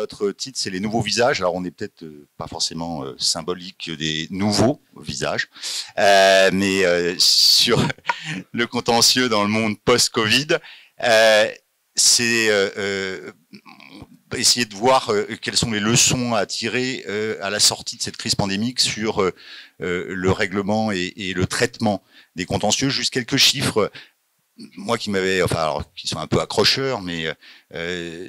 notre titre, c'est les nouveaux visages. Alors, on n'est peut-être pas forcément symbolique des nouveaux visages, mais sur le contentieux dans le monde post-Covid, c'est essayer de voir quelles sont les leçons à tirer à la sortie de cette crise pandémique sur le règlement et le traitement des contentieux. Juste quelques chiffres. Moi qui m'avais, enfin, alors, qui sont un peu accrocheurs, mais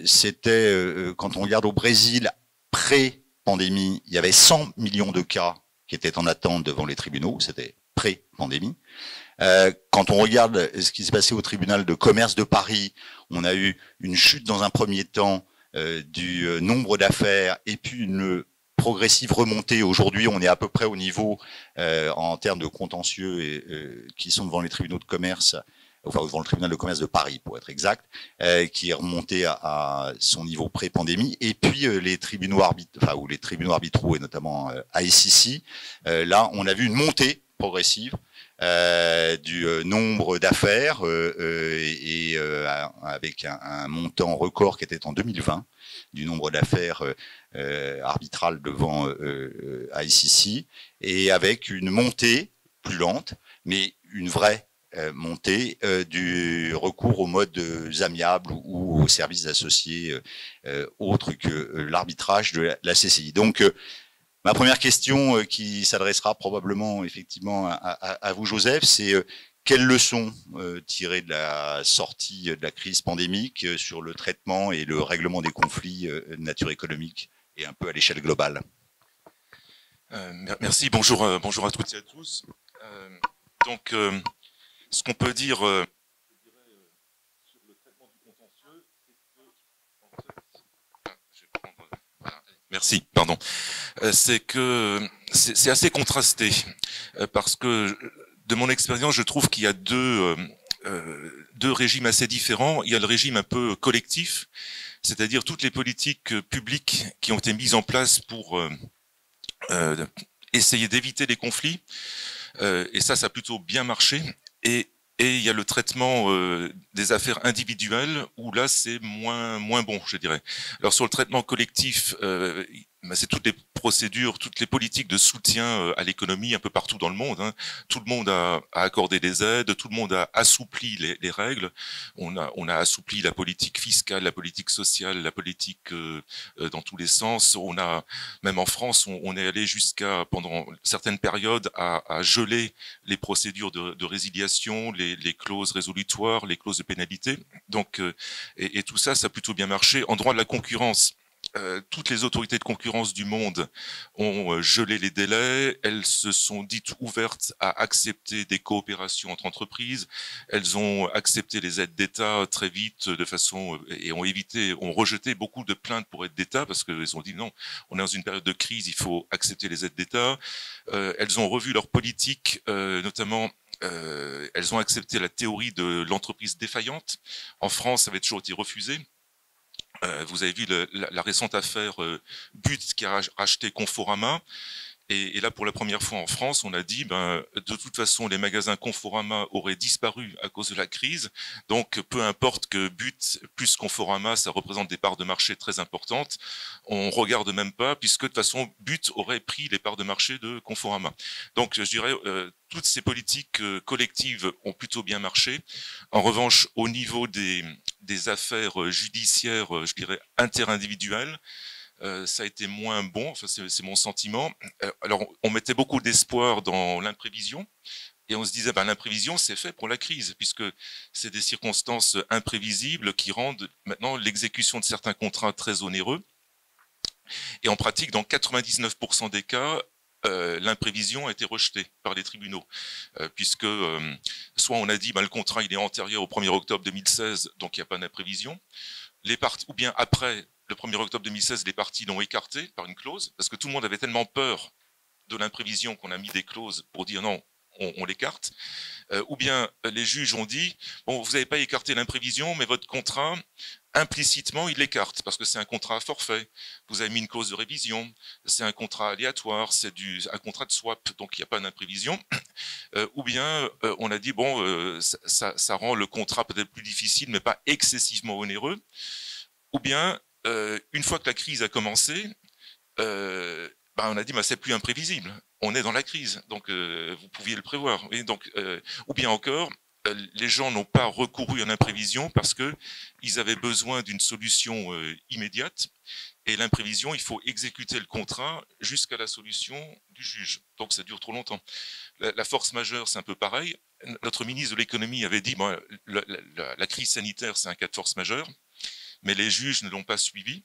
c'était quand on regarde au Brésil pré-pandémie, il y avait 100 millions de cas qui étaient en attente devant les tribunaux. C'était pré-pandémie. Quand on regarde ce qui s'est passé au tribunal de commerce de Paris, on a eu une chute dans un premier temps du nombre d'affaires et puis une progressive remontée. Aujourd'hui, on est à peu près au niveau en termes de contentieux qui sont devant les tribunaux de commerce, enfin devant le tribunal de commerce de Paris pour être exact, qui est remonté à son niveau pré-pandémie. Et puis les tribunaux ou les tribunaux arbitraux et notamment ICC, là on a vu une montée progressive du nombre d'affaires avec un montant record qui était en 2020 du nombre d'affaires arbitrales devant ICC, et avec une montée plus lente, mais une vraie montée du recours aux modes amiables ou aux services associés autres que l'arbitrage de la CCI. Donc, ma première question qui s'adressera probablement effectivement à vous, Joseph, c'est quelles leçons tirer de la sortie de la crise pandémique sur le traitement et le règlement des conflits de nature économique et un peu à l'échelle globale. Merci, bonjour, bonjour à toutes et à tous. Donc, ce qu'on peut dire sur le traitement du contentieux, c'est que, en fait, je vais prendre, voilà, merci, pardon, c'est que c'est assez contrasté parce que de mon expérience, je trouve qu'il y a deux régimes assez différents. Il y a le régime un peu collectif, c'est-à-dire toutes les politiques publiques qui ont été mises en place pour essayer d'éviter les conflits, et ça a plutôt bien marché. Et il y a le traitement des affaires individuelles où là c'est moins bon, je dirais. Alors sur le traitement collectif, c'est toutes les procédures, toutes les politiques de soutien à l'économie un peu partout dans le monde. Hein. Tout le monde a accordé des aides, tout le monde a assoupli les règles. On a assoupli la politique fiscale, la politique sociale, la politique dans tous les sens. On a, même en France, on est allé jusqu'à, pendant certaines périodes, à geler les procédures de résiliation, les clauses résolutoires, les clauses de pénalité. Donc, et tout ça a plutôt bien marché. En droit de la concurrence, toutes les autorités de concurrence du monde ont gelé les délais, elles se sont dites ouvertes à accepter des coopérations entre entreprises, elles ont accepté les aides d'État très vite de façon et ont rejeté beaucoup de plaintes pour aides d'État parce qu'elles ont dit non, on est dans une période de crise, il faut accepter les aides d'État. Elles ont revu leur politique, notamment elles ont accepté la théorie de l'entreprise défaillante. En France, ça avait toujours été refusé. Vous avez vu la récente affaire But qui a racheté Conforama. Et là, pour la première fois en France, on a dit, de toute façon, les magasins Conforama auraient disparu à cause de la crise. Donc, peu importe que But plus Conforama, ça représente des parts de marché très importantes, on regarde même pas, puisque de toute façon, But aurait pris les parts de marché de Conforama. Donc, je dirais, toutes ces politiques collectives ont plutôt bien marché. En revanche, au niveau des affaires judiciaires, je dirais, interindividuelles, ça a été moins bon, enfin, c'est mon sentiment. Alors, on mettait beaucoup d'espoir dans l'imprévision, et on se disait, l'imprévision, c'est fait pour la crise, puisque c'est des circonstances imprévisibles qui rendent maintenant l'exécution de certains contrats très onéreux. Et en pratique, dans 99% des cas, l'imprévision a été rejetée par les tribunaux, puisque soit on a dit, le contrat il est antérieur au 1er octobre 2016, donc il n'y a pas d'imprévision, ou bien après le 1er octobre 2016, les parties l'ont écarté par une clause, parce que tout le monde avait tellement peur de l'imprévision qu'on a mis des clauses pour dire non, on l'écarte. Ou bien les juges ont dit, bon, vous n'avez pas écarté l'imprévision, mais votre contrat, implicitement, il l'écarte, parce que c'est un contrat à forfait. Vous avez mis une clause de révision, c'est un contrat aléatoire, c'est un contrat de swap, donc il n'y a pas d'imprévision. Ou bien on a dit, bon, ça rend le contrat peut-être plus difficile, mais pas excessivement onéreux. Ou bien une fois que la crise a commencé, on a dit c'est plus imprévisible. On est dans la crise, donc vous pouviez le prévoir. Et donc, ou bien encore, les gens n'ont pas recouru à l'imprévision parce que ils avaient besoin d'une solution immédiate. Et l'imprévision, il faut exécuter le contrat jusqu'à la solution du juge. Donc ça dure trop longtemps. La force majeure, c'est un peu pareil. Notre ministre de l'économie avait dit la crise sanitaire, c'est un cas de force majeure, mais les juges ne l'ont pas suivi.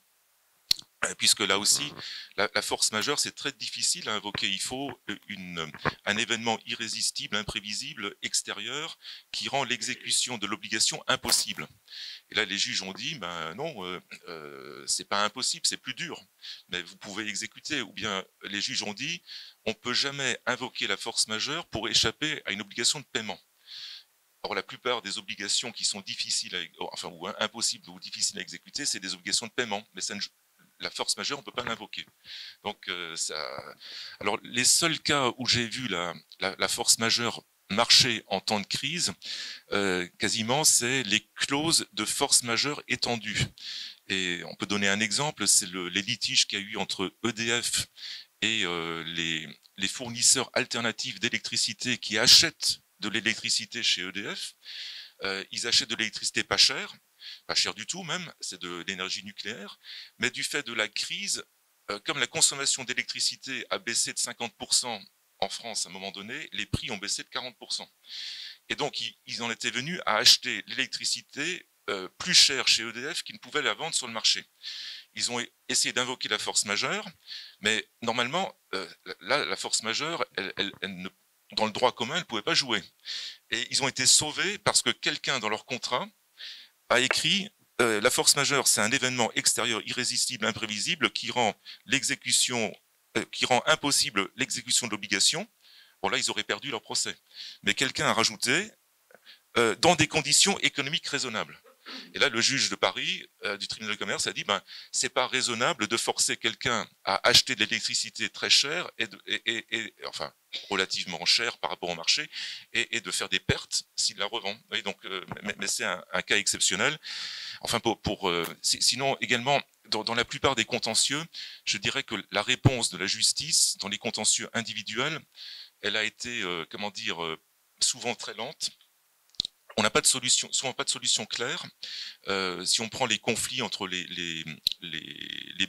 Puisque là aussi, la force majeure, c'est très difficile à invoquer. Il faut un événement irrésistible, imprévisible, extérieur, qui rend l'exécution de l'obligation impossible. Et là, les juges ont dit, non, c'est pas impossible, c'est plus dur, mais vous pouvez exécuter. Ou bien les juges ont dit, on peut jamais invoquer la force majeure pour échapper à une obligation de paiement. Or, la plupart des obligations qui sont difficiles, ou impossibles ou difficiles à exécuter, c'est des obligations de paiement, mais ça ne la force majeure, on ne peut pas l'invoquer. Donc, alors, les seuls cas où j'ai vu la force majeure marcher en temps de crise, quasiment, c'est les clauses de force majeure étendues. Et on peut donner un exemple, c'est les litiges qu'il y a eu entre EDF et les fournisseurs alternatifs d'électricité qui achètent de l'électricité chez EDF. Ils achètent de l'électricité pas cher du tout même, c'est de l'énergie nucléaire, mais du fait de la crise, comme la consommation d'électricité a baissé de 50% en France à un moment donné, les prix ont baissé de 40%. Et donc, ils en étaient venus à acheter l'électricité plus chère chez EDF qu'ils ne pouvaient la vendre sur le marché. Ils ont essayé d'invoquer la force majeure, mais normalement, là, la force majeure, dans le droit commun, elle ne pouvait pas jouer. Et ils ont été sauvés parce que quelqu'un dans leur contrat a écrit la force majeure, c'est un événement extérieur irrésistible, imprévisible, qui rend impossible l'exécution de l'obligation. Bon, là, ils auraient perdu leur procès. Mais quelqu'un a rajouté dans des conditions économiques raisonnables. Et là, le juge de Paris, du tribunal de commerce, a dit c'est pas raisonnable de forcer quelqu'un à acheter de l'électricité très chère enfin relativement chère par rapport au marché et de faire des pertes s'il la revend. Et donc, mais c'est un cas exceptionnel. Enfin, sinon également dans la plupart des contentieux, je dirais que la réponse de la justice dans les contentieux individuels, elle a été souvent très lente. On n'a pas de solution, souvent pas de solution claire. Si on prend les conflits entre les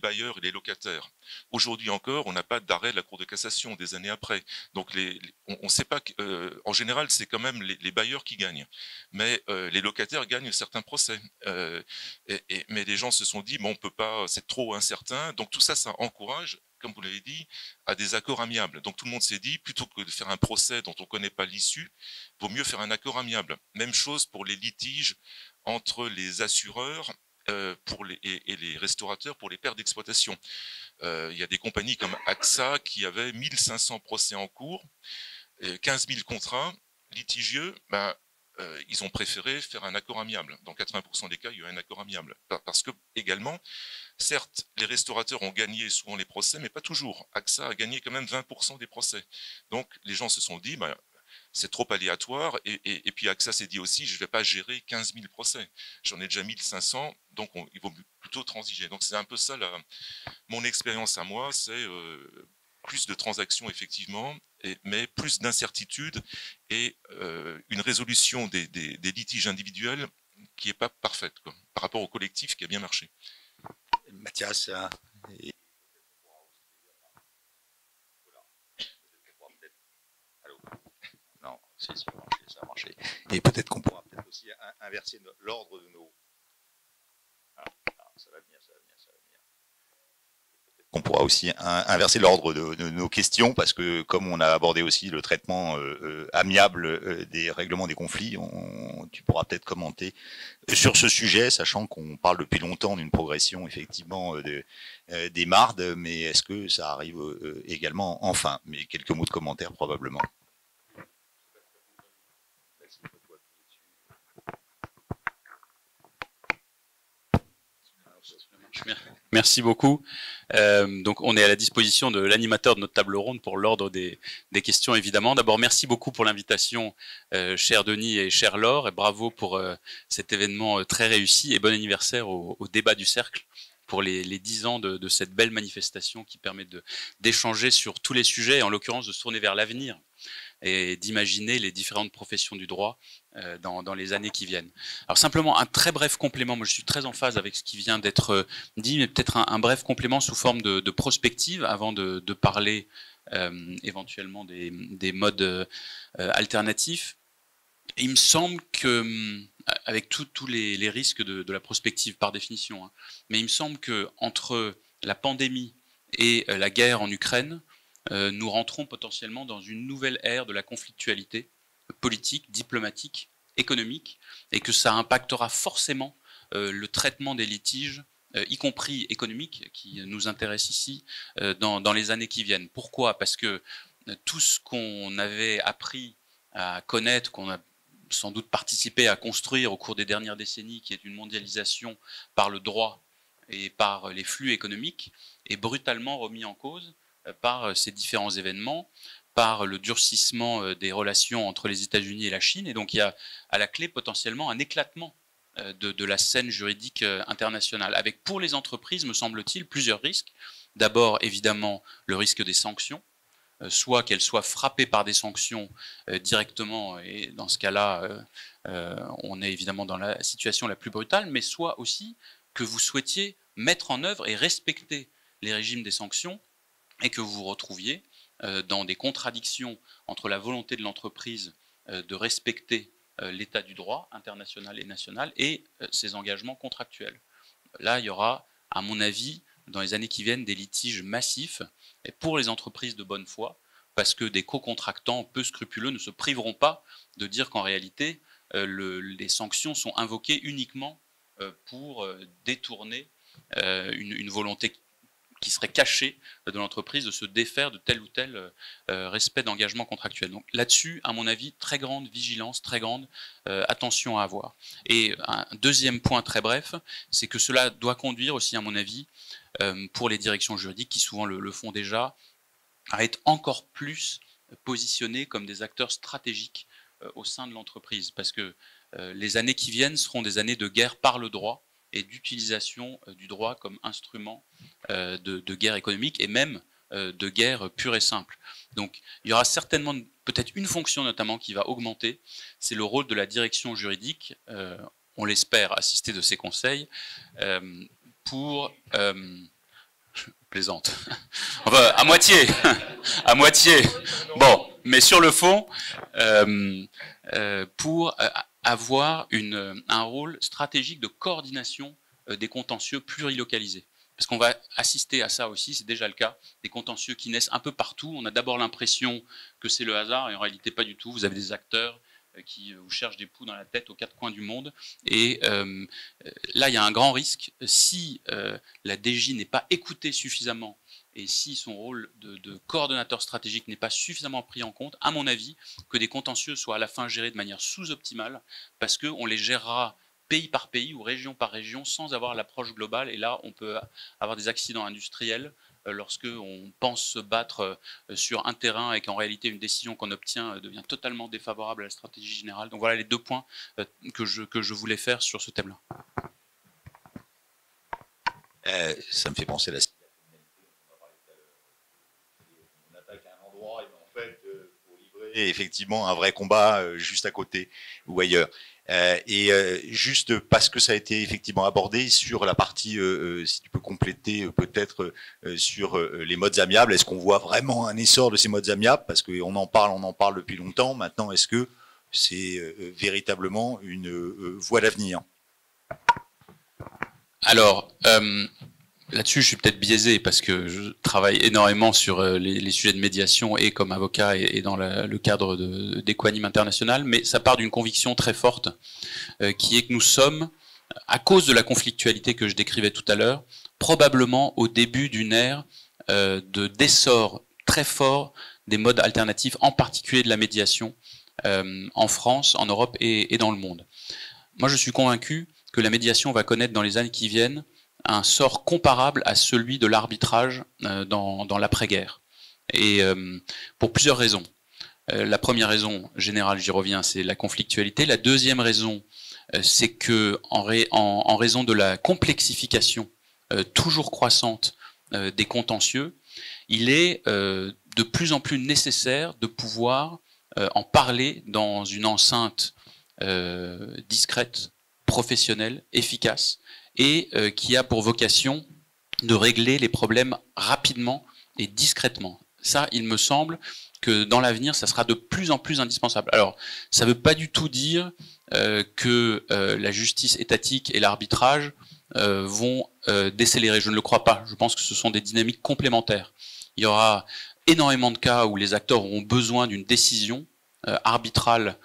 bailleurs et les locataires, aujourd'hui encore, on n'a pas d'arrêt de la Cour de cassation des années après. Donc, on ne sait pas. En général, c'est quand même les bailleurs qui gagnent, mais les locataires gagnent certains procès. Mais les gens se sont dit, on peut pas, c'est trop incertain. Donc tout ça, ça encourage, comme vous l'avez dit, à des accords amiables. Donc tout le monde s'est dit, plutôt que de faire un procès dont on ne connaît pas l'issue, vaut mieux faire un accord amiable. Même chose pour les litiges entre les assureurs et les restaurateurs pour les pertes d'exploitation. Il y a des compagnies comme AXA qui avaient 1500 procès en cours, 15 000 contrats litigieux. Ils ont préféré faire un accord amiable. Dans 80% des cas, il y a eu un accord amiable. Parce que, également, certes, les restaurateurs ont gagné souvent les procès, mais pas toujours. AXA a gagné quand même 20% des procès. Donc, les gens se sont dit, c'est trop aléatoire. Et puis, AXA s'est dit aussi, je ne vais pas gérer 15 000 procès. J'en ai déjà 1500, donc il vaut plutôt transiger. Donc, c'est un peu ça, mon expérience à moi, c'est plus de transactions, effectivement, mais plus d'incertitudes et une résolution des litiges individuels qui n'est pas parfaite, par rapport au collectif qui a bien marché. Mathias, non, ça a marché. Et peut-être qu'on pourra aussi inverser l'ordre de nos... ça va venir. On pourra aussi inverser l'ordre de nos questions, parce que comme on a abordé aussi le traitement amiable des règlements des conflits, tu pourras peut-être commenter sur ce sujet, sachant qu'on parle depuis longtemps d'une progression effectivement des mardes, mais est-ce que ça arrive également enfin? Mais quelques mots de commentaire probablement. Merci beaucoup. Donc, on est à la disposition de l'animateur de notre table ronde pour l'ordre des questions, évidemment. D'abord, merci beaucoup pour l'invitation, cher Denis et cher Laure, et bravo pour cet événement très réussi, et bon anniversaire au débat du cercle pour les 10 ans de cette belle manifestation qui permet d'échanger sur tous les sujets, et en l'occurrence de se tourner vers l'avenir et d'imaginer les différentes professions du droit dans les années qui viennent. Alors simplement un très bref complément, moi je suis très en phase avec ce qui vient d'être dit, mais peut-être un bref complément sous forme de prospective avant de parler éventuellement des modes alternatifs. Il me semble que, avec tous les risques de la prospective par définition, hein, mais il me semble que entre la pandémie et la guerre en Ukraine, nous rentrons potentiellement dans une nouvelle ère de la conflictualité politique, diplomatique, économique, et que ça impactera forcément le traitement des litiges, y compris économiques, qui nous intéressent ici, dans les années qui viennent. Pourquoi? Parce que tout ce qu'on avait appris à connaître, qu'on a sans doute participé à construire au cours des dernières décennies, qui est une mondialisation par le droit et par les flux économiques, est brutalement remis en cause par ces différents événements, par le durcissement des relations entre les États-Unis et la Chine. Et donc il y a à la clé potentiellement un éclatement de la scène juridique internationale, avec pour les entreprises, me semble-t-il, plusieurs risques. D'abord, évidemment, le risque des sanctions, soit qu'elles soient frappées par des sanctions directement, et dans ce cas-là, on est évidemment dans la situation la plus brutale, mais soit aussi que vous souhaitiez mettre en œuvre et respecter les régimes des sanctions, et que vous vous retrouviez dans des contradictions entre la volonté de l'entreprise de respecter l'état du droit international et national et ses engagements contractuels. Là, il y aura, à mon avis, dans les années qui viennent, des litiges massifs et pour les entreprises de bonne foi, parce que des co-contractants peu scrupuleux ne se priveront pas de dire qu'en réalité, les sanctions sont invoquées uniquement pour détourner une volonté qui serait cachée de l'entreprise de se défaire de tel ou tel respect d'engagement contractuel. Donc là-dessus, à mon avis, très grande vigilance, très grande attention à avoir. Et un deuxième point très bref, c'est que cela doit conduire aussi, à mon avis, pour les directions juridiques, qui souvent le font déjà, à être encore plus positionnés comme des acteurs stratégiques au sein de l'entreprise. Parce que les années qui viennent seront des années de guerre par le droit, et d'utilisation du droit comme instrument de guerre économique et même de guerre pure et simple. Donc il y aura certainement peut-être une fonction notamment qui va augmenter, c'est le rôle de la direction juridique, on l'espère assister de ses conseils, pour... je plaisante. Enfin, à moitié, à moitié. Bon, mais sur le fond, pour avoir un rôle stratégique de coordination des contentieux plurilocalisés. Parce qu'on va assister à ça aussi, c'est déjà le cas, des contentieux qui naissent un peu partout. On a d'abord l'impression que c'est le hasard, et en réalité pas du tout. Vous avez des acteurs qui vous cherchent des poux dans la tête aux quatre coins du monde. Et là, il y a un grand risque. Si la DJ n'est pas écoutée suffisamment, et si son rôle de coordonnateur stratégique n'est pas suffisamment pris en compte, à mon avis, que des contentieux soient à la fin gérés de manière sous-optimale, parce qu'on les gérera pays par pays ou région par région sans avoir l'approche globale. Et là, on peut avoir des accidents industriels lorsque on pense se battre sur un terrain et qu'en réalité, une décision qu'on obtient devient totalement défavorable à la stratégie générale. Donc voilà les deux points que je voulais faire sur ce thème-là. Ça me fait penser à la on attaque à un endroit et en fait pour livrer effectivement un vrai combat juste à côté ou ailleurs. Juste parce que ça a été effectivement abordé sur la partie, si tu peux compléter peut-être sur les modes amiables, est-ce qu'on voit vraiment un essor de ces modes amiables? Parce qu'on en parle depuis longtemps. Maintenant, est-ce que c'est véritablement une voie d'avenir? Alors, là-dessus, je suis peut-être biaisé parce que je travaille énormément sur les sujets de médiation et comme avocat et dans le cadre d'Equanim International, mais ça part d'une conviction très forte qui est que nous sommes, à cause de la conflictualité que je décrivais tout à l'heure, probablement au début d'une ère d'essor très fort des modes alternatifs, en particulier de la médiation en France, en Europe et dans le monde. Moi, je suis convaincu que la médiation va connaître dans les années qui viennent un sort comparable à celui de l'arbitrage dans l'après-guerre. Et pour plusieurs raisons. La première raison générale, j'y reviens, c'est la conflictualité. La deuxième raison, c'est que en raison de la complexification toujours croissante des contentieux, il est de plus en plus nécessaire de pouvoir en parler dans une enceinte discrète, professionnelle, efficace, et qui a pour vocation de régler les problèmes rapidement et discrètement. Ça, il me semble que dans l'avenir, ça sera de plus en plus indispensable. Alors, ça ne veut pas du tout dire que la justice étatique et l'arbitrage vont décélérer. Je ne le crois pas. Je pense que ce sont des dynamiques complémentaires. Il y aura énormément de cas où les acteurs auront besoin d'une décision arbitrale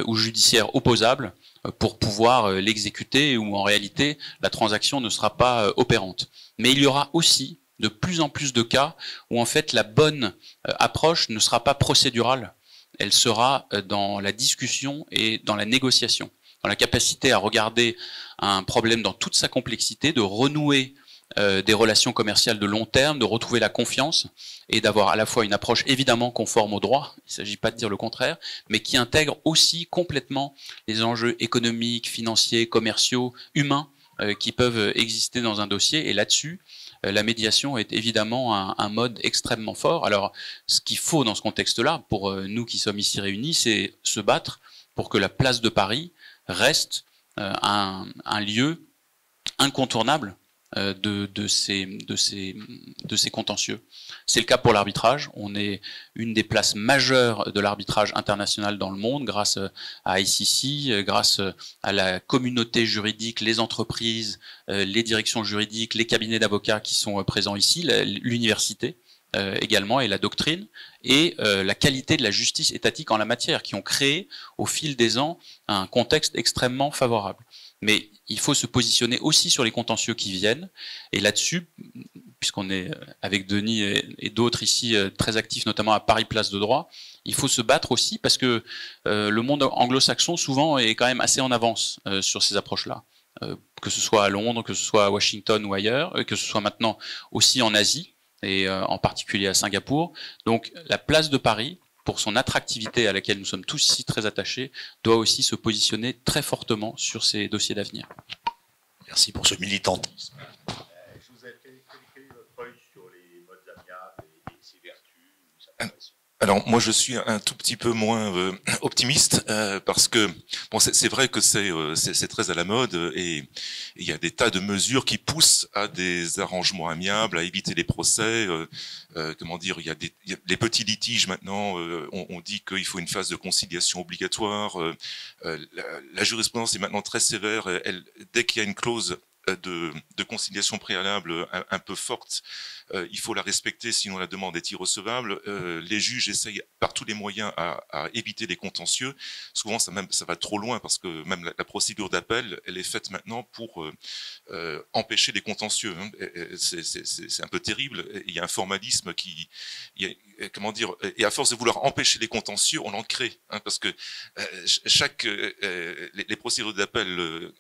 ou judiciaire opposable pour pouvoir l'exécuter, où en réalité la transaction ne sera pas opérante. Mais il y aura aussi de plus en plus de cas où en fait la bonne approche ne sera pas procédurale, elle sera dans la discussion et dans la négociation, dans la capacité à regarder un problème dans toute sa complexité, de renouer des relations commerciales de long terme, de retrouver la confiance et d'avoir à la fois une approche évidemment conforme au droit, il ne s'agit pas de dire le contraire, mais qui intègre aussi complètement les enjeux économiques, financiers, commerciaux, humains qui peuvent exister dans un dossier. Et là-dessus, la médiation est évidemment un mode extrêmement fort. Alors, ce qu'il faut dans ce contexte-là, pour nous qui sommes ici réunis, c'est se battre pour que la place de Paris reste un lieu incontournable de ces contentieux. C'est le cas pour l'arbitrage. On est une des places majeures de l'arbitrage international dans le monde grâce à ICC, grâce à la communauté juridique, les entreprises, les directions juridiques, les cabinets d'avocats qui sont présents ici, l'université également et la doctrine, et la qualité de la justice étatique en la matière, qui ont créé au fil des ans un contexte extrêmement favorable. Mais il faut se positionner aussi sur les contentieux qui viennent. Et là-dessus, puisqu'on est avec Denis et d'autres ici très actifs, notamment à Paris Place de Droit, il faut se battre aussi parce que le monde anglo-saxon souvent est quand même assez en avance sur ces approches-là. Que ce soit à Londres, que ce soit à Washington ou ailleurs, que ce soit maintenant aussi en Asie et en particulier à Singapour. Donc la place de Paris, pour son attractivité à laquelle nous sommes tous ici très attachés, doit aussi se positionner très fortement sur ces dossiers d'avenir. Merci pour ce militantisme. Je vous ai fait votre œil sur les modes amiables et ses vertus. Alors moi je suis un tout petit peu moins optimiste parce que bon c'est vrai que c'est très à la mode et il y a des tas de mesures qui poussent à des arrangements amiables, à éviter les procès. Comment dire, il y a les petits litiges maintenant. On dit qu'il faut une phase de conciliation obligatoire. La jurisprudence est maintenant très sévère. Dès qu'il y a une clause de conciliation préalable un peu forte, il faut la respecter, sinon la demande est irrecevable. Les juges essayent par tous les moyens à éviter les contentieux. Souvent, ça va trop loin parce que même la procédure d'appel, elle est faite maintenant pour empêcher les contentieux. Hein. C'est un peu terrible. Il y a un formalisme comment dire, et à force de vouloir empêcher les contentieux, on en crée, hein, parce que les procédures d'appel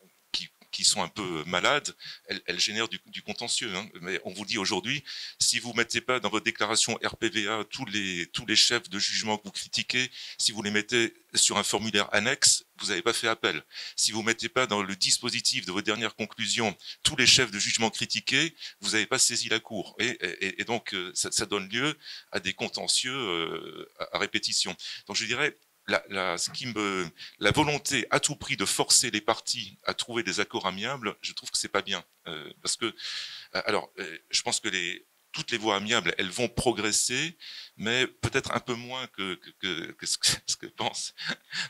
qui sont un peu malades, elles génèrent du contentieux. Hein. Mais on vous dit aujourd'hui, si vous mettez pas dans votre déclaration RPVA tous les chefs de jugement que vous critiquez, si vous les mettez sur un formulaire annexe, vous n'avez pas fait appel. Si vous mettez pas dans le dispositif de vos dernières conclusions tous les chefs de jugement critiqués, vous n'avez pas saisi la cour. Et donc, ça donne lieu à des contentieux à répétition. Donc, je dirais, la volonté à tout prix de forcer les parties à trouver des accords amiables, je trouve que c'est pas bien, parce que alors je pense que toutes les voies amiables, elles vont progresser, mais peut-être un peu moins que ce que pense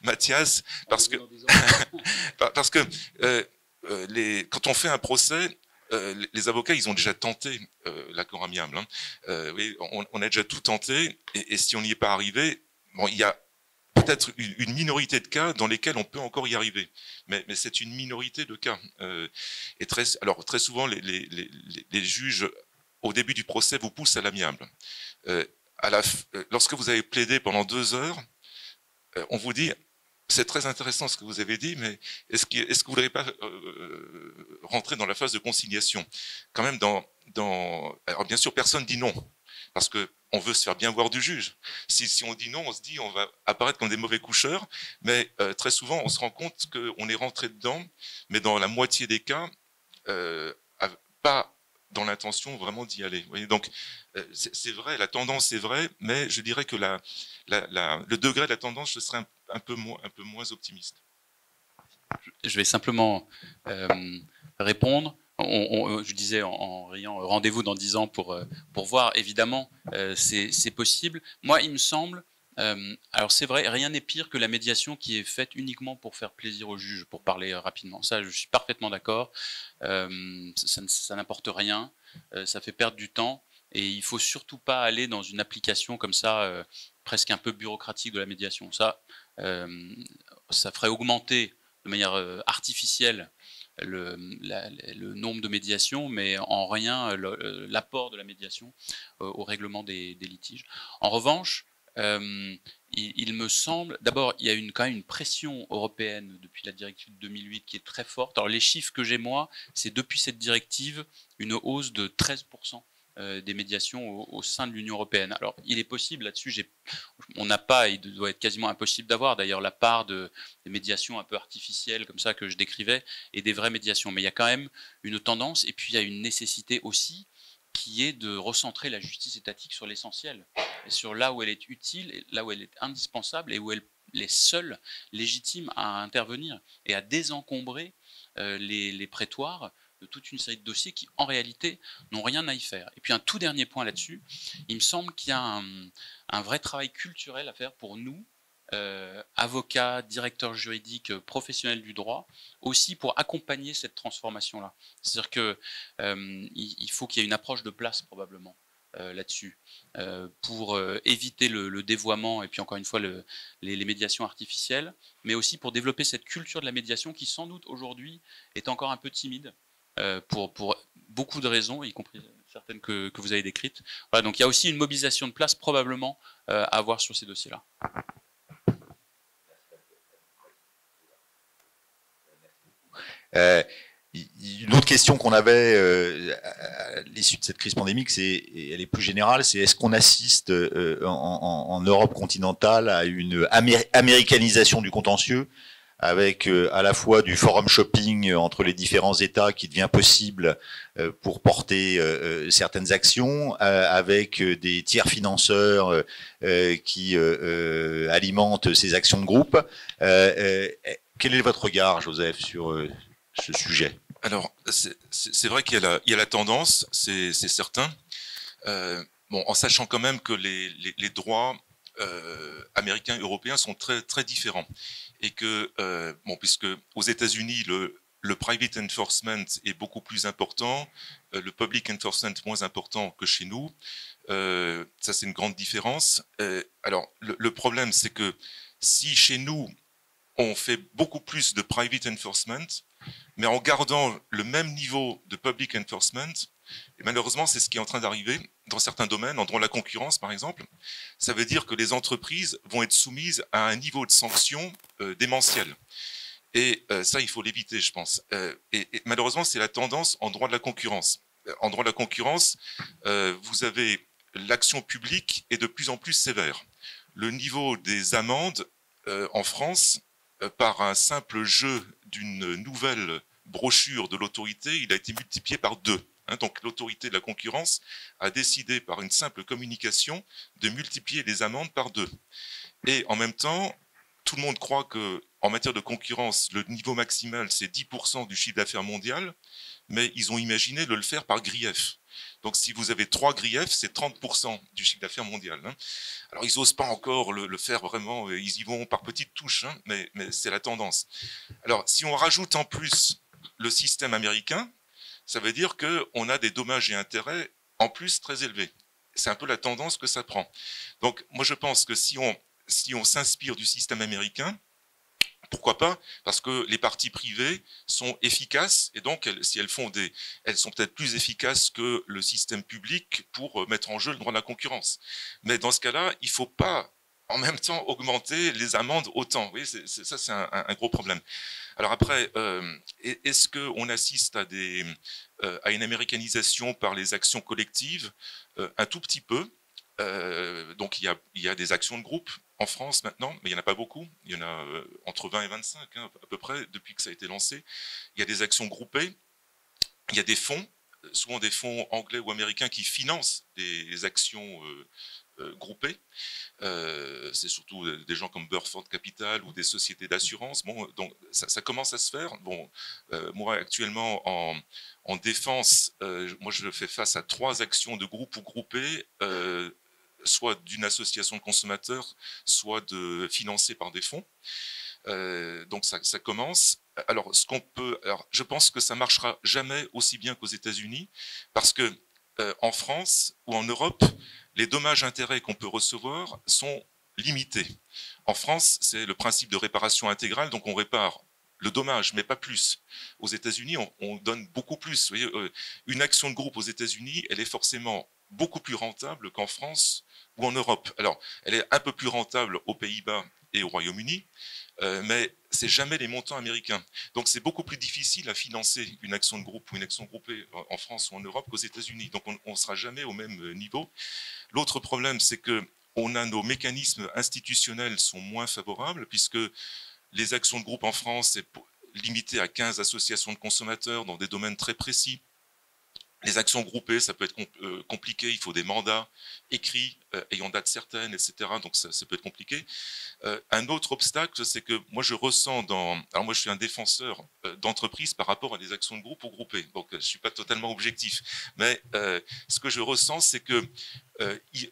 Mathias, parce que quand on fait un procès, les avocats, ils ont déjà tenté l'accord amiable. Hein. Oui, on a déjà tout tenté, et si on n'y est pas arrivé, bon, il y a peut-être une minorité de cas dans lesquels on peut encore y arriver, mais c'est une minorité de cas. Et très souvent, les juges, au début du procès, vous poussent à l'amiable. Lorsque vous avez plaidé pendant 2 heures, on vous dit, c'est très intéressant ce que vous avez dit, mais est-ce que vous ne voudrez pas rentrer dans la phase de conciliation? Quand même, alors bien sûr, personne dit non, parce que on veut se faire bien voir du juge. Si on dit non, on se dit on va apparaître comme des mauvais coucheurs, mais très souvent on se rend compte qu'on est rentré dedans, mais dans la moitié des cas, pas dans l'intention vraiment d'y aller. Vous voyez, donc c'est vrai, la tendance est vraie, mais je dirais que le degré de la tendance, je serais un peu moins optimiste. Je vais simplement répondre. Je disais en riant, rendez-vous dans 10 ans pour voir. Évidemment, c'est possible. Moi, il me semble, alors c'est vrai, rien n'est pire que la médiation qui est faite uniquement pour faire plaisir au juge, pour parler rapidement. Ça, je suis parfaitement d'accord. Ça n'apporte rien, ça fait perdre du temps, et il faut surtout pas aller dans une application comme ça, presque un peu bureaucratique de la médiation. Ça ferait augmenter de manière artificielle le nombre de médiations, mais en rien l'apport de la médiation au règlement des litiges. En revanche, il me semble, d'abord, il y a quand même une pression européenne depuis la directive de 2008 qui est très forte. Alors les chiffres que j'ai moi, c'est depuis cette directive une hausse de 13% des médiations au sein de l'Union européenne. Alors il est possible là-dessus, on n'a pas, il doit être quasiment impossible d'avoir d'ailleurs la part des médiations un peu artificielles comme ça que je décrivais et des vraies médiations. Mais il y a quand même une tendance, et puis il y a une nécessité aussi qui est de recentrer la justice étatique sur l'essentiel, et sur là où elle est utile, et là où elle est indispensable, et où elle est seule légitime à intervenir et à désencombrer les prétoires de toute une série de dossiers qui, en réalité, n'ont rien à y faire. Et puis un tout dernier point là-dessus, il me semble qu'il y a un vrai travail culturel à faire pour nous, avocats, directeurs juridiques, professionnels du droit, aussi pour accompagner cette transformation-là. C'est-à-dire qu'il faut qu'il y ait une approche de place probablement là-dessus, pour éviter le dévoiement et puis encore une fois les médiations artificielles, mais aussi pour développer cette culture de la médiation qui sans doute aujourd'hui est encore un peu timide pour beaucoup de raisons, y compris certaines que vous avez décrites. Voilà, donc il y a aussi une mobilisation de place probablement à avoir sur ces dossiers-là. Une autre question qu'on avait à l'issue de cette crise pandémique, et elle est plus générale, c'est est-ce qu'on assiste en Europe continentale à une américanisation du contentieux, avec à la fois du forum shopping entre les différents États qui devient possible pour porter certaines actions, avec des tiers financeurs qui alimentent ces actions de groupe. Quel est votre regard, Joseph, sur ce sujet? Alors, c'est vrai qu'il y a la tendance, c'est certain. Bon, en sachant quand même que les droits américains et européens sont très, très différents. Et que, bon, puisque aux États-Unis, le private enforcement est beaucoup plus important, le public enforcement moins important que chez nous. Ça, c'est une grande différence. Alors, le problème, c'est que si chez nous, on fait beaucoup plus de private enforcement, mais en gardant le même niveau de public enforcement, et malheureusement, c'est ce qui est en train d'arriver dans certains domaines, en droit de la concurrence par exemple. Ça veut dire que les entreprises vont être soumises à un niveau de sanction démentiel. Et ça, il faut l'éviter, je pense. Et malheureusement, c'est la tendance en droit de la concurrence. En droit de la concurrence, vous avez l'action publique est de plus en plus sévère. Le niveau des amendes en France, par un simple jeu d'une nouvelle brochure de l'autorité, il a été multiplié par 2. Donc l'autorité de la concurrence a décidé par une simple communication de multiplier les amendes par 2. Et en même temps, tout le monde croit qu'en matière de concurrence, le niveau maximal, c'est 10% du chiffre d'affaires mondial, mais ils ont imaginé de le faire par grief. Donc si vous avez 3 griefs, c'est 30% du chiffre d'affaires mondial. Alors ils n'osent pas encore le faire vraiment, ils y vont par petites touches, mais c'est la tendance. Alors si on rajoute en plus le système américain, ça veut dire qu'on a des dommages et intérêts en plus très élevés. C'est un peu la tendance que ça prend. Donc moi je pense que si on s'inspire du système américain, pourquoi pas? Parce que les parties privées sont efficaces et donc si elles sont peut-être plus efficaces que le système public pour mettre en jeu le droit de la concurrence. Mais dans ce cas-là, il ne faut pas en même temps augmenter les amendes autant. Oui, ça c'est un gros problème. Alors après, est-ce qu'on assiste à une américanisation par les actions collectives? Un tout petit peu. Donc il y a des actions de groupe en France maintenant, mais il n'y en a pas beaucoup. Il y en a entre 20 et 25 à peu près depuis que ça a été lancé. Il y a des actions groupées, il y a des fonds souvent des fonds anglais ou américains qui financent des actions groupées. C'est surtout des gens comme Burford Capital ou des sociétés d'assurance. Bon, donc ça commence à se faire. Bon, moi actuellement en défense, moi je fais face à 3 actions de groupe ou groupées, soit d'une association de consommateurs, soit financées par des fonds. Donc ça commence. Alors, je pense que ça marchera jamais aussi bien qu'aux États-Unis, parce que en France ou en Europe, les dommages-intérêts qu'on peut recevoir sont limités. En France, c'est le principe de réparation intégrale, donc on répare le dommage, mais pas plus. Aux États-Unis, on donne beaucoup plus. Vous voyez, une action de groupe aux États-Unis, elle est forcément beaucoup plus rentable qu'en France ou en Europe. Alors, elle est un peu plus rentable aux Pays-Bas et au Royaume-Uni, mais c'est jamais les montants américains. Donc c'est beaucoup plus difficile à financer une action de groupe ou une action groupée en France ou en Europe qu'aux États-Unis. Donc on ne sera jamais au même niveau. L'autre problème, c'est que nos mécanismes institutionnels sont moins favorables, puisque les actions de groupe en France, c'est limité à 15 associations de consommateurs dans des domaines très précis. Les actions groupées, ça peut être compliqué, il faut des mandats écrits, ayant date certaine, etc. Donc ça peut être compliqué. Un autre obstacle, c'est que moi je ressens alors moi je suis un défenseur d'entreprise par rapport à des actions de groupe ou groupées, donc je ne suis pas totalement objectif. Mais ce que je ressens, c'est que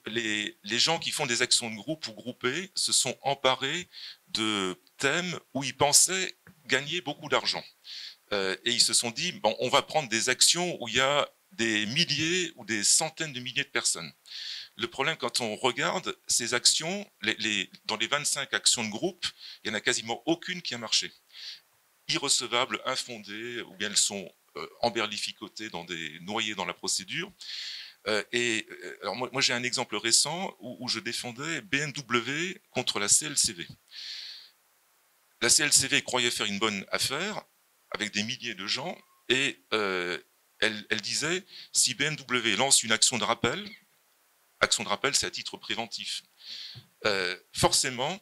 les gens qui font des actions de groupe ou groupées se sont emparés de thèmes où ils pensaient gagner beaucoup d'argent. Et ils se sont dit, bon, on va prendre des actions où il y a des milliers ou des centaines de milliers de personnes. Le problème, quand on regarde ces actions, dans les 25 actions de groupe, il n'y en a quasiment aucune qui a marché. Irrecevables, infondées, ou bien elles sont emberlificotées, noyées dans la procédure. Alors moi j'ai un exemple récent où je défendais BMW contre la CLCV. La CLCV croyait faire une bonne affaire avec des milliers de gens, et elle disait, si BMW lance une action de rappel c'est à titre préventif, forcément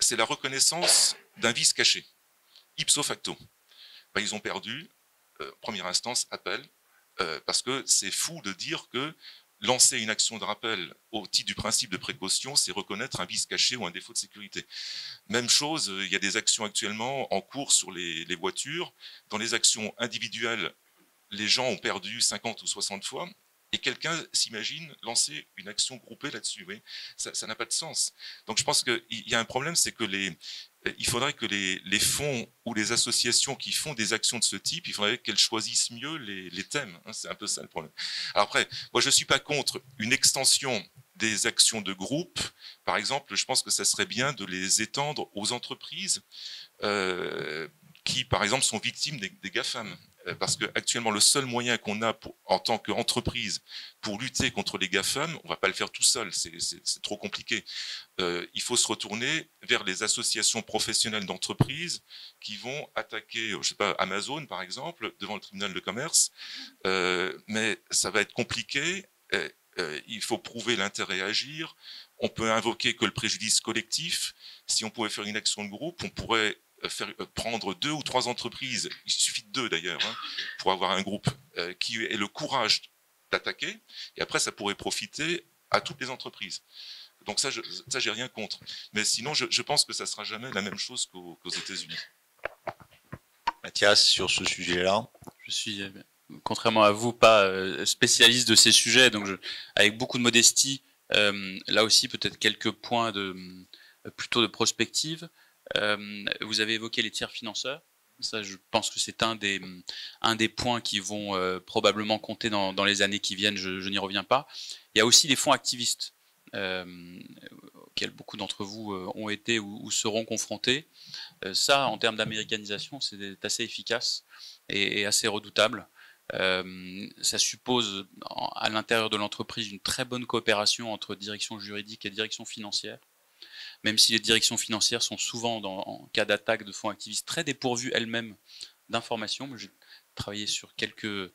c'est la reconnaissance d'un vice caché, ipso facto. Ben, ils ont perdu, première instance, appel, parce que c'est fou de dire que lancer une action de rappel au titre du principe de précaution, c'est reconnaître un vice caché ou un défaut de sécurité. Même chose, il y a des actions actuellement en cours sur les voitures. Dans les actions individuelles, les gens ont perdu 50 ou 60 fois, et quelqu'un s'imagine lancer une action groupée là-dessus. Oui, ça n'a pas de sens. Donc je pense qu'il y a un problème, c'est que il faudrait que les fonds ou les associations qui font des actions de ce type, il faudrait qu'elles choisissent mieux les thèmes. C'est un peu ça le problème. Alors après, moi je ne suis pas contre une extension des actions de groupe. Par exemple, je pense que ça serait bien de les étendre aux entreprises qui, par exemple, sont victimes des GAFAM. Parce qu'actuellement, le seul moyen qu'on a en tant qu'entreprise pour lutter contre les GAFAM, on ne va pas le faire tout seul, c'est trop compliqué. Il faut se retourner vers les associations professionnelles d'entreprises qui vont attaquer, je sais pas, Amazon par exemple, devant le tribunal de commerce. Mais ça va être compliqué. Il faut prouver l'intérêt à agir. On peut invoquer que le préjudice collectif. Si on pouvait faire une action de groupe, on pourrait prendre 2 ou 3 entreprises, il suffit de 2 d'ailleurs, pour avoir un groupe qui ait le courage d'attaquer, et après ça pourrait profiter à toutes les entreprises. Donc ça j'ai rien contre. Mais sinon, je pense que ça sera jamais la même chose qu'aux États-Unis. Mathias, sur ce sujet-là. Je suis, contrairement à vous, pas spécialiste de ces sujets, donc avec beaucoup de modestie, là aussi peut-être quelques points plutôt de prospective. Vous avez évoqué les tiers financeurs. Ça, je pense que c'est un des points qui vont probablement compter dans les années qui viennent. Je n'y reviens pas. Il y a aussi les fonds activistes auxquels beaucoup d'entre vous ont été ou seront confrontés. Ça, en termes d'américanisation, c'est assez efficace et assez redoutable. Ça suppose à l'intérieur de l'entreprise une très bonne coopération entre direction juridique et direction financière. Même si les directions financières sont souvent, en cas d'attaque de fonds activistes, très dépourvues elles-mêmes d'informations. J'ai travaillé sur quelques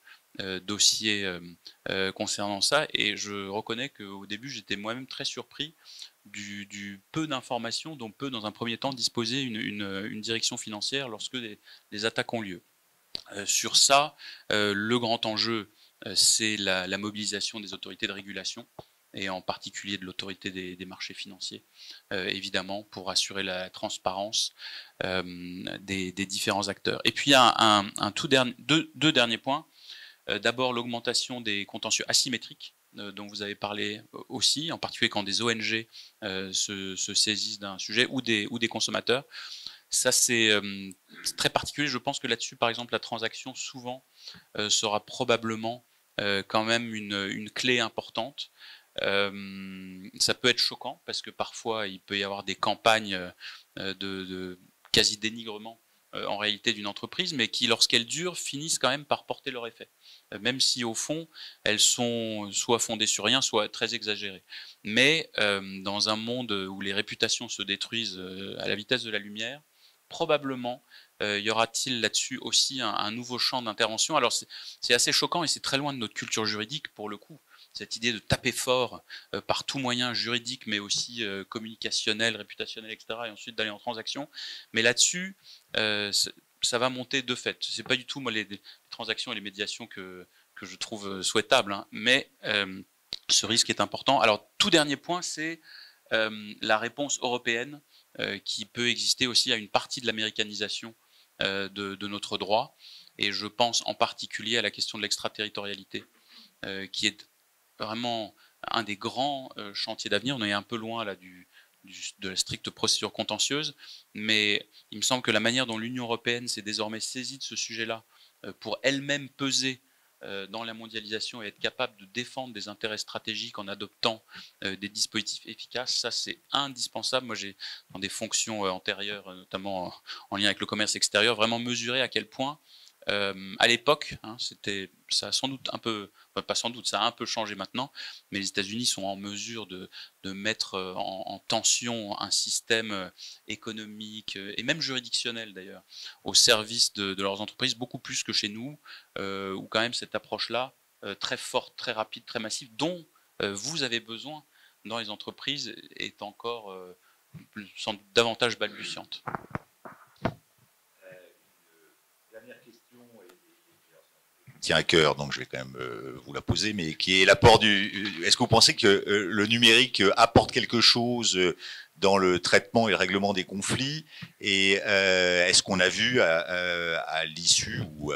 dossiers concernant ça, et je reconnais qu'au début, j'étais moi-même très surpris du peu d'informations dont peut, dans un premier temps, disposer une direction financière lorsque des attaques ont lieu. Sur ça, le grand enjeu c'est la mobilisation des autorités de régulation, et en particulier de l'autorité des marchés financiers, évidemment, pour assurer la transparence des différents acteurs. Et puis, il y a deux derniers points. D'abord, l'augmentation des contentieux asymétriques, dont vous avez parlé aussi, en particulier quand des ONG se saisissent d'un sujet, ou des consommateurs. Ça, c'est très particulier. Je pense que là-dessus, par exemple, la transaction, souvent, sera probablement quand même une clé importante. Ça peut être choquant parce que parfois il peut y avoir des campagnes de quasi dénigrement en réalité d'une entreprise, mais qui, lorsqu'elles durent, finissent quand même par porter leur effet, même si au fond elles sont soit fondées sur rien, soit très exagérées. Mais dans un monde où les réputations se détruisent à la vitesse de la lumière, probablement y aura-t-il là-dessus aussi un nouveau champ d'intervention. Alors c'est assez choquant et c'est très loin de notre culture juridique pour le coup. Cette idée de taper fort par tout moyen juridique, mais aussi communicationnel, réputationnel, etc., et ensuite d'aller en transaction. Mais là-dessus, ça va monter de fait. C'est pas du tout moi les transactions et les médiations que je trouve souhaitables, hein, mais ce risque est important. Alors tout dernier point, c'est la réponse européenne qui peut exister aussi à une partie de l'américanisation de notre droit. Et je pense en particulier à la question de l'extraterritorialité, qui est vraiment un des grands chantiers d'avenir. On est un peu loin là de la stricte procédure contentieuse, mais il me semble que la manière dont l'Union européenne s'est désormais saisie de ce sujet-là pour elle-même peser dans la mondialisation et être capable de défendre des intérêts stratégiques en adoptant des dispositifs efficaces, ça c'est indispensable. Moi j'ai, dans des fonctions antérieures, notamment en lien avec le commerce extérieur, vraiment mesuré à quel point à l'époque, hein, ça a sans doute un peu, enfin, pas sans doute, ça a un peu changé maintenant, mais les États-Unis sont en mesure de mettre en tension un système économique et même juridictionnel d'ailleurs, au service de leurs entreprises, beaucoup plus que chez nous, où quand même cette approche-là, très forte, très rapide, très massive, dont vous avez besoin dans les entreprises, est encore sans doute davantage balbutiante. Tient à cœur, donc je vais quand même vous la poser, mais qui est l'apport Est-ce que vous pensez que le numérique apporte quelque chose dans le traitement et le règlement des conflits, et est-ce qu'on a vu à l'issue ou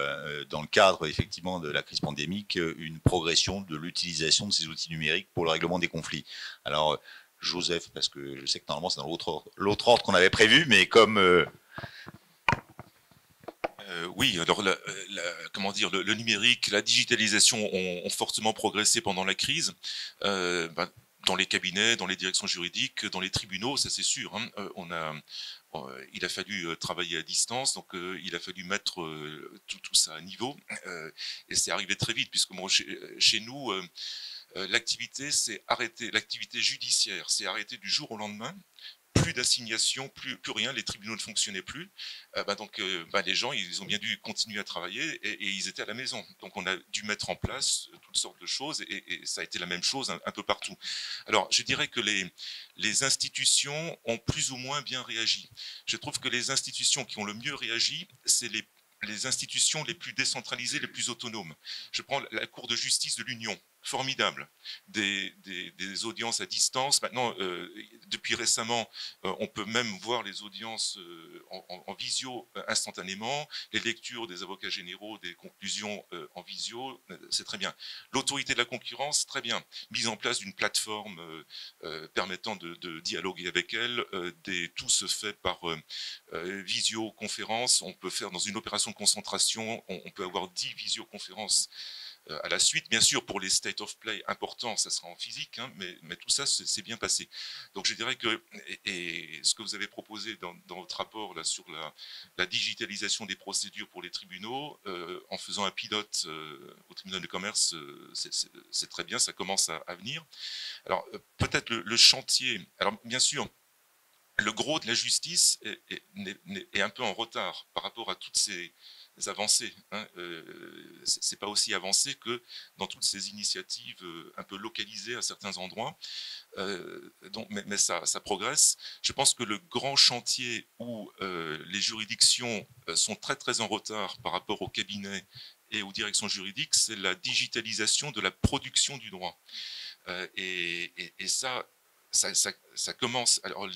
dans le cadre effectivement de la crise pandémique une progression de l'utilisation de ces outils numériques pour le règlement des conflits? Alors Joseph, parce que je sais que normalement c'est dans l'autre ordre qu'on avait prévu, mais comme oui, alors comment dire, le numérique, la digitalisation ont fortement progressé pendant la crise. Dans les cabinets, dans les directions juridiques, dans les tribunaux, ça c'est sûr. Hein, il a fallu travailler à distance, donc il a fallu mettre tout ça à niveau. Et c'est arrivé très vite, puisque bon, chez nous, l'activité s'est arrêtée, l'activité judiciaire s'est arrêtée du jour au lendemain. Plus d'assignation, plus rien, les tribunaux ne fonctionnaient plus. Donc les gens, ils ont bien dû continuer à travailler et ils étaient à la maison. Donc on a dû mettre en place toutes sortes de choses et ça a été la même chose un peu partout. Alors je dirais que les institutions ont plus ou moins bien réagi. Je trouve que les institutions qui ont le mieux réagi, c'est les institutions les plus décentralisées, les plus autonomes. Je prends la Cour de justice de l'Union. Formidable, des audiences à distance. Maintenant, depuis récemment, on peut même voir les audiences en visio instantanément, les lectures des avocats généraux, des conclusions en visio, c'est très bien. L'autorité de la concurrence, très bien. Mise en place d'une plateforme permettant de dialoguer avec elle, tout se fait par visioconférence. On peut faire dans une opération de concentration, on peut avoir 10 visioconférences à la suite. Bien sûr, pour les state of play importants, ça sera en physique, hein, mais tout ça, c'est bien passé. Donc je dirais que, et ce que vous avez proposé dans votre rapport là, sur la digitalisation des procédures pour les tribunaux, en faisant un pilote au tribunal de commerce, c'est très bien, ça commence à venir. Alors peut-être le chantier, alors bien sûr, le gros de la justice est un peu en retard par rapport à toutes ces avancées. Hein. C'est pas aussi avancé que dans toutes ces initiatives un peu localisées à certains endroits. Mais ça progresse. Je pense que le grand chantier où les juridictions sont très très en retard par rapport aux cabinets et aux directions juridiques, c'est la digitalisation de la production du droit. Et ça commence. Alors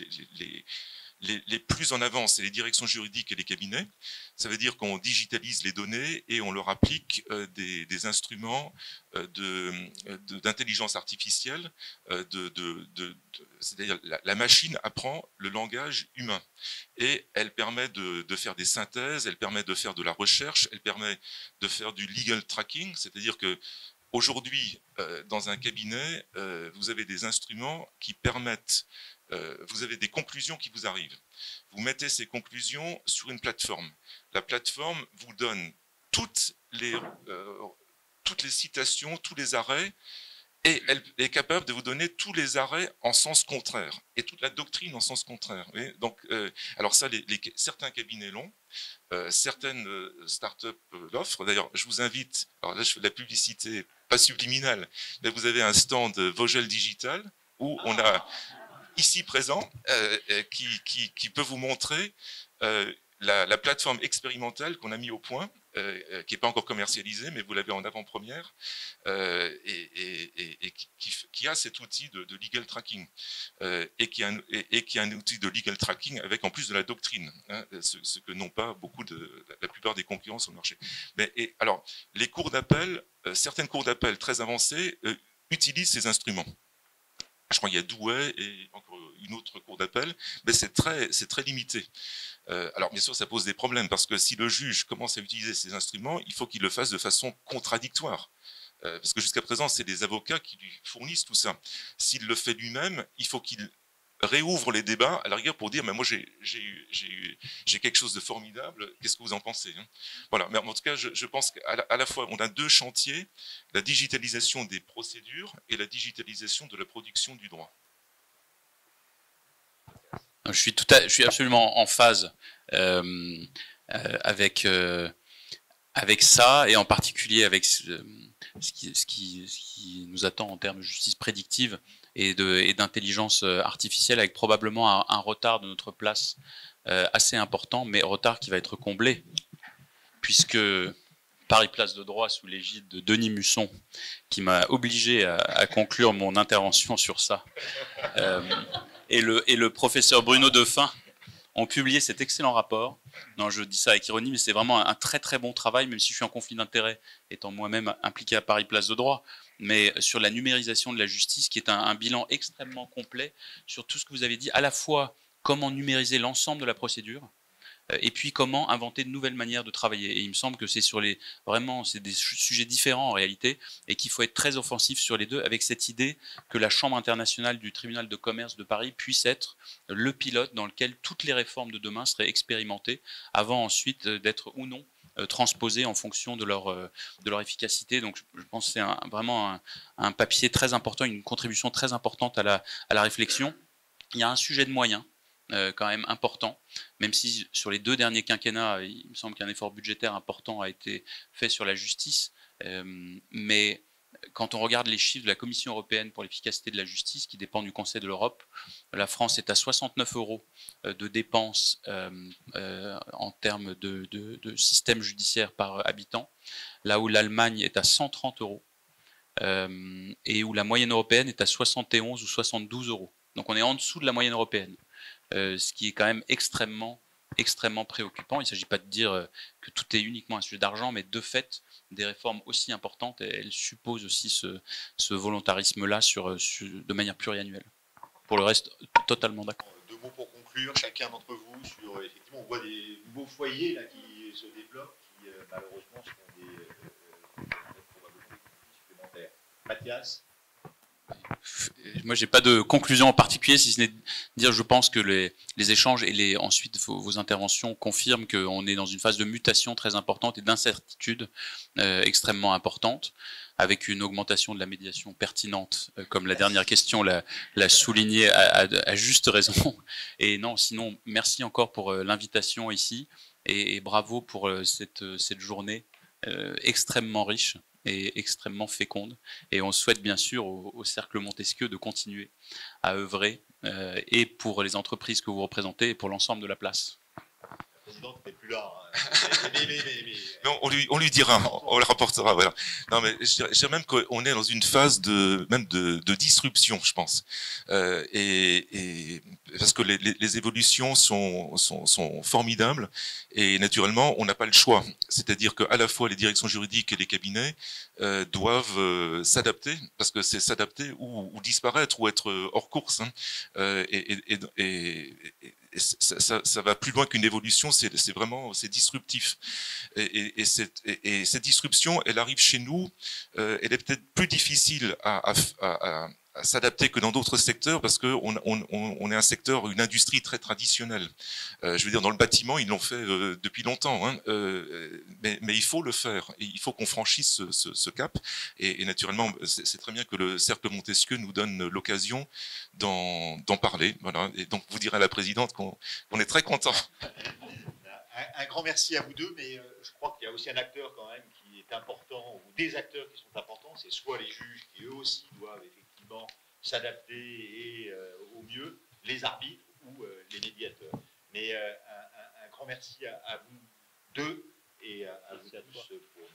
les plus en avance, c'est les directions juridiques et les cabinets. Ça veut dire qu'on digitalise les données et on leur applique des instruments d'intelligence artificielle. C'est-à-dire la machine apprend le langage humain et elle permet de faire des synthèses, elle permet de faire de la recherche, elle permet de faire du legal tracking, c'est-à-dire que aujourd'hui, dans un cabinet, vous avez des instruments qui permettent, vous avez des conclusions qui vous arrivent. Vous mettez ces conclusions sur une plateforme. La plateforme vous donne toutes les citations, tous les arrêts, et elle est capable de vous donner tous les arrêts en sens contraire, et toute la doctrine en sens contraire. Donc, alors ça, certains cabinets l'ont, certaines startups l'offrent. D'ailleurs, je vous invite, alors là je fais de la publicité, pas subliminale, mais vous avez un stand Vogel Digital, où on a ici présent, qui peut vous montrer la plateforme expérimentale qu'on a mis au point, qui n'est pas encore commercialisée, mais vous l'avez en avant-première, et qui a cet outil de legal tracking, et qui a un outil de legal tracking avec en plus de la doctrine, hein, ce que n'ont pas la plupart des concurrents sur le marché. Alors, les cours d'appel, certaines cours d'appel très avancées utilisent ces instruments. Je crois qu'il y a Douai et encore une autre cour d'appel, mais c'est très limité. Alors bien sûr, ça pose des problèmes, parce que si le juge commence à utiliser ces instruments, il faut qu'il le fasse de façon contradictoire. Parce que jusqu'à présent, c'est des avocats qui lui fournissent tout ça. S'il le fait lui-même, il faut qu'il réouvre les débats, à la rigueur, pour dire, mais moi j'ai quelque chose de formidable, qu'est-ce que vous en pensez, hein? Voilà, mais en tout cas, je pense qu'à la fois, on a deux chantiers, la digitalisation des procédures et la digitalisation de la production du droit. Je suis absolument en phase avec ça, et en particulier avec ce qui nous attend en termes de justice prédictive et d'intelligence artificielle, avec probablement un retard de notre place assez important, mais retard qui va être comblé, puisque Paris Place de Droit, sous l'égide de Denis Musson, qui m'a obligé à conclure mon intervention sur ça, et le professeur Bruno Defin ont publié cet excellent rapport. Non, je dis ça avec ironie, mais c'est vraiment un très très bon travail, même si je suis en conflit d'intérêts, étant moi-même impliqué à Paris Place de Droit, mais sur la numérisation de la justice, qui est un bilan extrêmement complet sur tout ce que vous avez dit, à la fois comment numériser l'ensemble de la procédure, et puis comment inventer de nouvelles manières de travailler. Et il me semble que c'est c'est des sujets différents en réalité, et qu'il faut être très offensif sur les deux, avec cette idée que la Chambre internationale du tribunal de commerce de Paris puisse être le pilote dans lequel toutes les réformes de demain seraient expérimentées, avant ensuite d'être ou non transposées en fonction de leur efficacité. Donc je pense que c'est vraiment un papier très important, une contribution très importante à la réflexion. Il y a un sujet de moyens quand même important, même si sur les 2 derniers quinquennats, il me semble qu'un effort budgétaire important a été fait sur la justice, mais quand on regarde les chiffres de la Commission européenne pour l'efficacité de la justice, qui dépend du Conseil de l'Europe, la France est à 69 € de dépenses en termes de système judiciaire par habitant, là où l'Allemagne est à 130 €, et où la moyenne européenne est à 71 ou 72 €. Donc on est en dessous de la moyenne européenne. Ce qui est quand même extrêmement préoccupant. Il ne s'agit pas de dire que tout est uniquement un sujet d'argent, mais de fait, des réformes aussi importantes, elles supposent aussi ce volontarisme-là de manière pluriannuelle. Pour le reste, totalement d'accord. 2 mots pour conclure, chacun d'entre vous, sur, effectivement, on voit des nouveaux foyers là, qui se développent, qui malheureusement seront probablement des conflits supplémentaires. Mathias? Moi, j'ai pas de conclusion en particulier, si ce n'est de dire, je pense que les échanges et ensuite vos interventions confirment qu'on est dans une phase de mutation très importante et d'incertitude extrêmement importante, avec une augmentation de la médiation pertinente, comme la dernière question l'a souligné à juste raison. Et non, sinon, merci encore pour l'invitation ici, et bravo pour cette journée extrêmement riche et extrêmement féconde. Et on souhaite bien sûr au Cercle Montesquieu de continuer à œuvrer, et pour les entreprises que vous représentez et pour l'ensemble de la place. La présidente plus là. Non, on lui dira, on le rapportera. Voilà. Non, mais je dirais même qu'on est dans une phase de disruption, je pense. Et parce que les évolutions sont formidables et naturellement, on n'a pas le choix. C'est-à-dire qu'à la fois les directions juridiques et les cabinets doivent s'adapter, parce que c'est s'adapter ou disparaître ou être hors course. Hein. Et ça va plus loin qu'une évolution, c'est disruptif. Et cette disruption, elle arrive chez nous, elle est peut-être plus difficile à s'adapter que dans d'autres secteurs parce que on est un secteur, une industrie très traditionnelle. Je veux dire, dans le bâtiment, ils l'ont fait depuis longtemps, hein, mais il faut le faire. Et il faut qu'on franchisse ce cap. Et naturellement, c'est très bien que le Cercle Montesquieu nous donne l'occasion d'en parler. Voilà. Et donc, vous direz à la présidente qu'on est très content. Un grand merci à vous deux, mais je crois qu'il y a aussi un acteur quand même qui est important, ou des acteurs qui sont importants, c'est soit les juges qui eux aussi doivent effectivement s'adapter et au mieux, les arbitres ou les médiateurs. Mais un grand merci à vous deux et à vous tous pour